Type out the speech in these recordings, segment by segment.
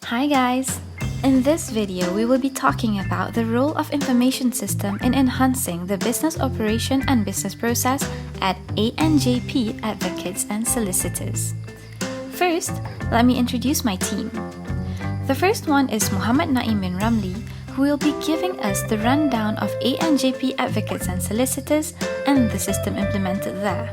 Hi guys! In this video, we will be talking about the role of information system in enhancing the business operation and business process at ANJP Advocates and Solicitors. First, let me introduce my team. The first one is Muhammad Naim bin Ramlee, who will be giving us the rundown of ANJP Advocates and Solicitors and the system implemented there.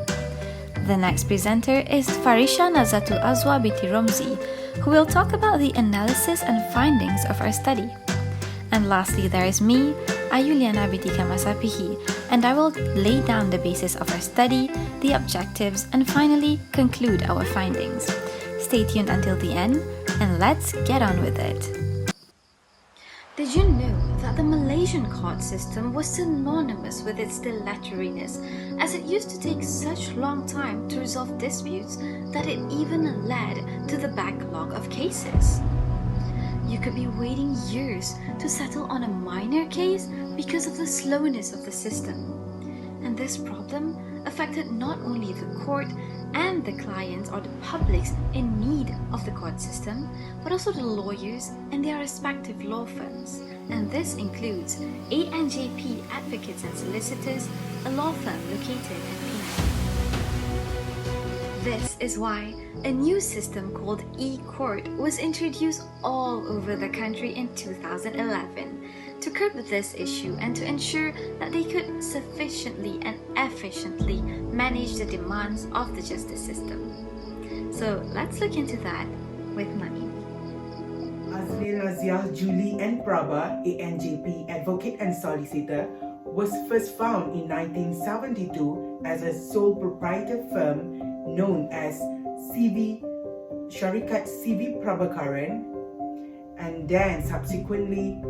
The next presenter is Farisha Nadzatul Azwa Binti Romzi, who will talk about the analysis and findings of our study. And lastly, there is me, Lyana Binti Kamasahpihi, and I will lay down the basis of our study, the objectives, and finally conclude our findings. Stay tuned until the end, and let's get on with it. Did you know that the Malaysian court system was synonymous with its dilatoriness, as it used to take such long time to resolve disputes that it even led to the backlog of cases? You could be waiting years to settle on a minor case because of the slowness of the system. And this problem affected not only the court and the clients or the publics in need of the court system, but also the lawyers and their respective law firms. And this includes ANJP Advocates and Solicitors, a law firm located in Binti. This is why a new system called e-court was introduced all over the country in 2011 to curb this issue and to ensure that they could sufficiently and efficiently manage the demands of the justice system. So let's look into that with Naim. Azwa, Julie and Prabha, ANJP Advocate and Solicitor, was first found in 1972 as a sole proprietor firm known as Syarikat CV Prabhakaran, and then subsequently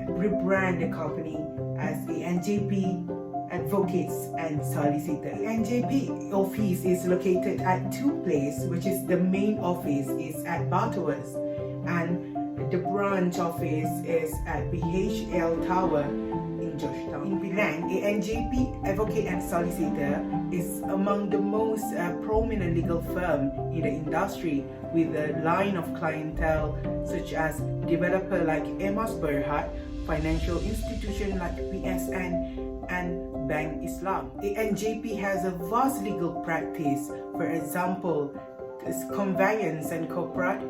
rebrand the company as ANJP Advocates and Solicitors. ANJP office is located at two places, which is the main office is at Batawas and the branch office is at BHL Tower in Georgetown. In Penang, ANJP Advocate and Solicitor is among the most prominent legal firm in the industry, with a line of clientele such as developer like Amos Berhad, financial institution like PSN, and Bank Islam. ANJP has a vast legal practice, for example, conveyance and corporate,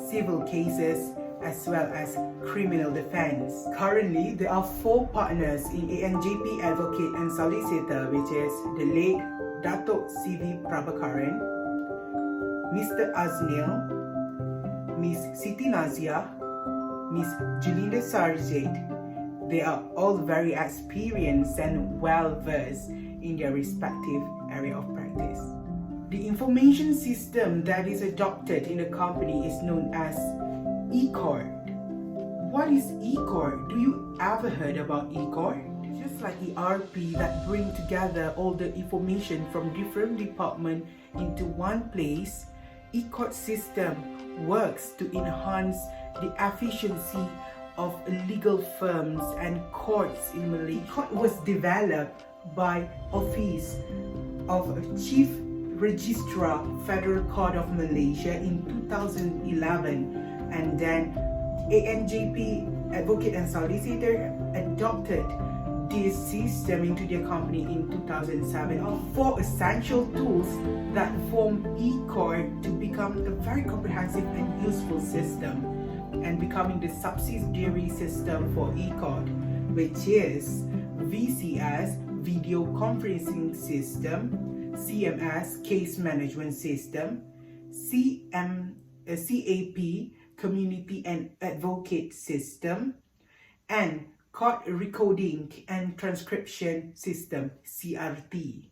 civil cases, as well as criminal defense. Currently, there are 4 partners in ANJP Advocate and Solicitor, which is the late Dato' CV Prabhakaran, Mr. Aznil, Miss Siti Nazia, Miss Julinda Sarjit. They are all very experienced and well-versed in their respective area of practice. The information system that is adopted in the company is known as e-court. What is e-court? Do you ever heard about e-court? It's just like ERP that bring together all the information from different departments into one place. E-court system works to enhance the efficiency of legal firms and courts in Malaysia. E-court was developed by Office of Chief Registrar Federal Court of Malaysia in 2011, and then ANJP Advocate and Solicitor adopted this system into their company in 2007. There are 4 essential tools that form e-court to become a very comprehensive and useful system, and becoming the subsidiary system for e-court, which is VCS, Video Conferencing System, CMS, Case Management System, CAP, Community and Advocate System, and Court Recording and Transcription System, CRT.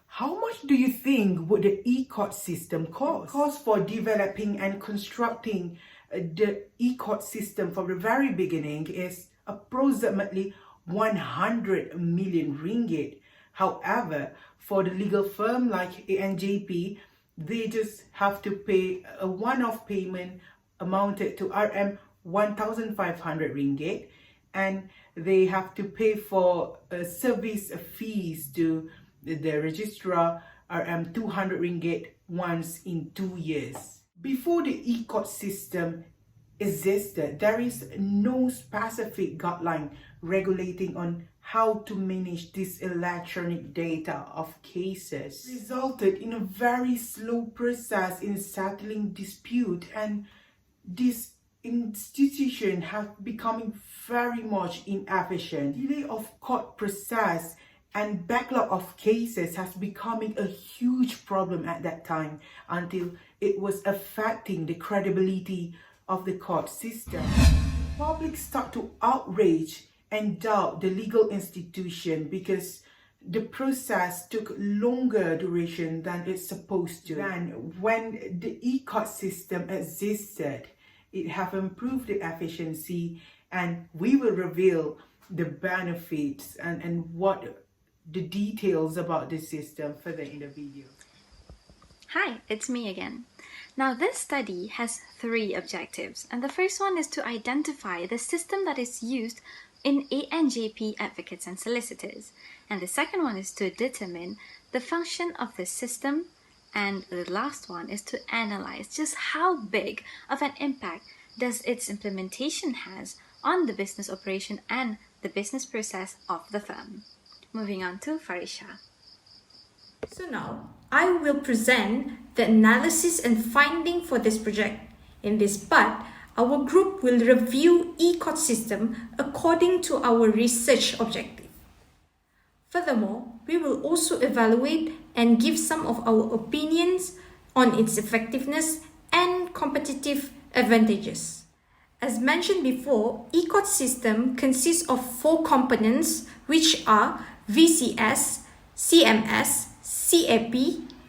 How much do you think would the e-court system cost? The cost for developing and constructing the e-court system from the very beginning is approximately 100 million ringgit. However, for the legal firm like ANJP, they just have to pay a one-off payment amounted to RM 1,500 ringgit, and they have to pay for service fees to the registrar RM 200 ringgit once in 2 years. Before the e-court system existed, there is no specific guideline regulating on how to manage this electronic data of cases. It resulted in a very slow process in settling dispute, and this institution have becoming very much inefficient. Delay of court process and backlog of cases has becoming a huge problem at that time, until it was affecting the credibility of the court system. Public start to outrage and doubt the legal institution because the process took longer duration than it's supposed to. And when the e-court system existed, it have improved the efficiency, and we will reveal the benefits and what the details about the system further in the video. Hi, it's me again. Now, this study has 3 objectives, and the first one is to identify the system that is used in ANJP advocates and solicitors, and the second one is to determine the function of the system, and the last one is to analyze just how big of an impact does its implementation has on the business operation and the business process of the firm. Moving on to Farisha. So now, I will present the analysis and finding for this project. In this part, our group will review e-court system according to our research objective. Furthermore, we will also evaluate and give some of our opinions on its effectiveness and competitive advantages. As mentioned before, e-court system consists of 4 components, which are VCS, CMS, CAP,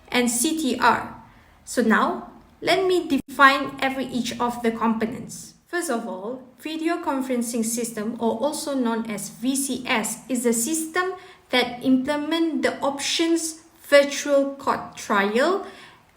and CTR. So now, let me define each of the components. First of all, video conferencing system, or also known as VCS, is a system that implements the options virtual court trial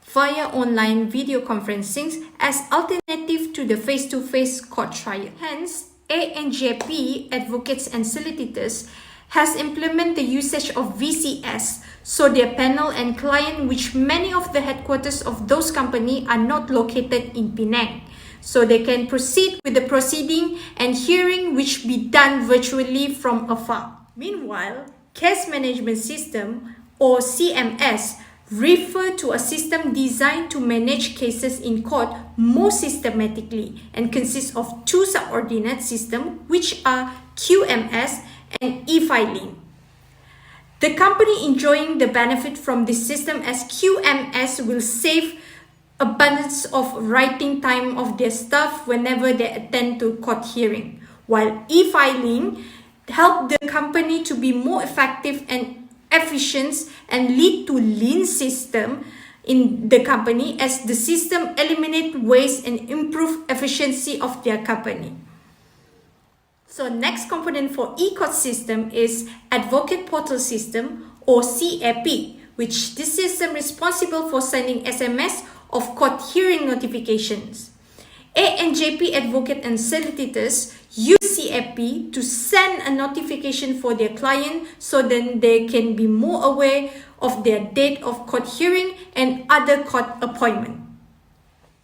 via online video conferencing as alternative to the face-to-face court trial. Hence, ANJP, Advocates and Solicitors, has implemented the usage of VCS, so their panel and client, which many of the headquarters of those companies are not located in Penang, so they can proceed with the proceeding and hearing which be done virtually from afar. Meanwhile, Case Management System, or CMS, refer to a system designed to manage cases in court more systematically and consists of 2 subordinate systems, which are QMS and e-filing. The company enjoying the benefit from this system as QMS will save abundance of writing time of their staff whenever they attend to court hearing, while e-filing help the company to be more effective and efficient and lead to lean system in the company, as the system eliminate waste and improve efficiency of their company. So next component for e-court system is Advocate Portal System, or CAP, which this system responsible for sending SMS of court hearing notifications. ANJP Advocate and Solicitors use CAP to send a notification for their client so then they can be more aware of their date of court hearing and other court appointment.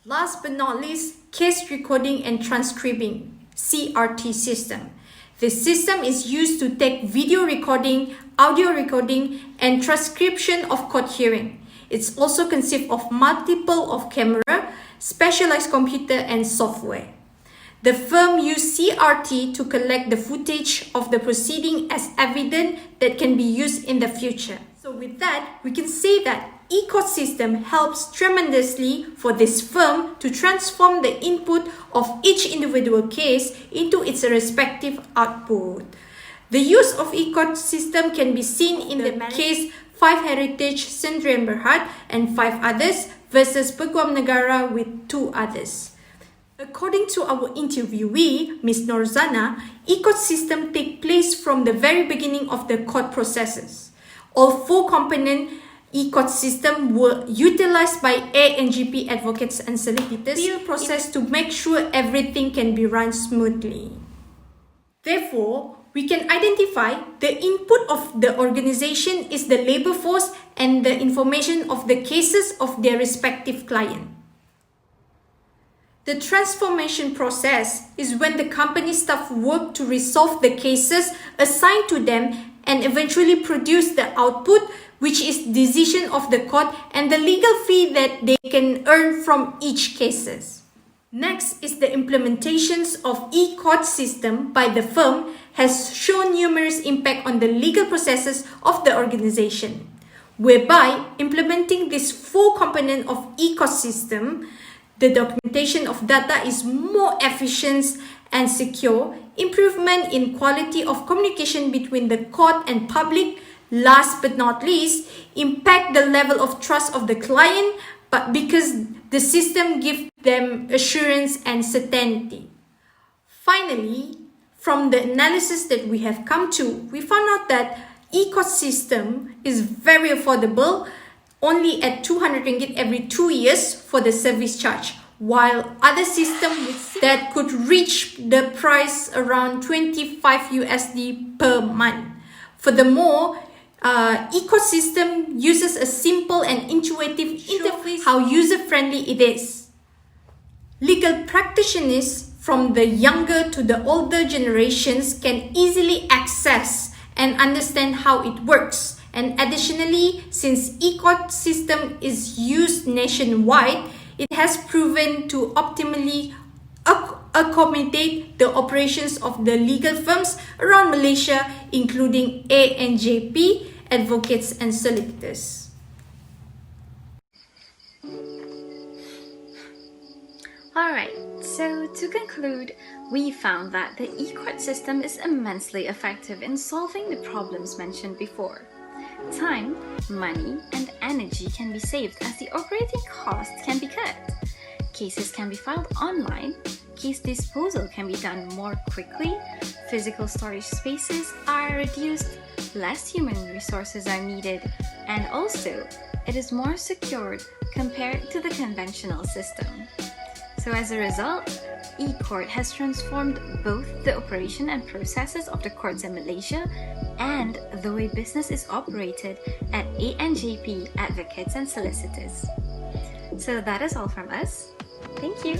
Last but not least, Case Recording and Transcribing, CRT system. This system is used to take video recording, audio recording, and transcription of court hearing. It's also consists of multiple of camera, specialized computer, and software. The firm used CRT to collect the footage of the proceeding as evidence that can be used in the future. So with that, we can say that e-court system helps tremendously for this firm to transform the input of each individual case into its respective output. The use of e-court system can be seen in the case 5 Heritage Sdn Bhd and 5 others versus Peguam Negara with 2 others. According to our interviewee, Ms. Norzana, e-court system take place from the very beginning of the court processes. All 4 component e-court system were utilized by ANJP Advocates and Solicitors in the process to make sure everything can be run smoothly. Therefore, we can identify the input of the organization is the labor force and the information of the cases of their respective client. The transformation process is when the company staff work to resolve the cases assigned to them and eventually produce the output, which is decision of the court and the legal fee that they can earn from each cases. Next is the implementations of e-court system by the firm has shown numerous impact on the legal processes of the organization, whereby implementing this full component of e-court system, the documentation of data is more efficient and secure, improvement in quality of communication between the court and public, last but not least, impact the level of trust of the client, but because the system gives them assurance and certainty. Finally, from the analysis that we have come to, we found out that e-court system is very affordable, only at 200 ringgit every 2 years for the service charge, while other systems that could reach the price around 25 USD per month. Furthermore, e-court system uses a simple and intuitive interface, how user-friendly it is. Legal practitioners from the younger to the older generations can easily access and understand how it works. And additionally, since e-court system is used nationwide, it has proven to optimally accommodate the operations of the legal firms around Malaysia, including ANJP, advocates and solicitors. Alright, so to conclude, we found that the e-court system is immensely effective in solving the problems mentioned before. Time, money, and energy can be saved as the operating cost can be cut. Cases can be filed online, case disposal can be done more quickly, physical storage spaces are reduced, less human resources are needed, and also it is more secured compared to the conventional system. So as a result, e-court has transformed both the operation and processes of the courts in Malaysia and the way business is operated at ANJP Advocates and Solicitors. So that is all from us. Thank you.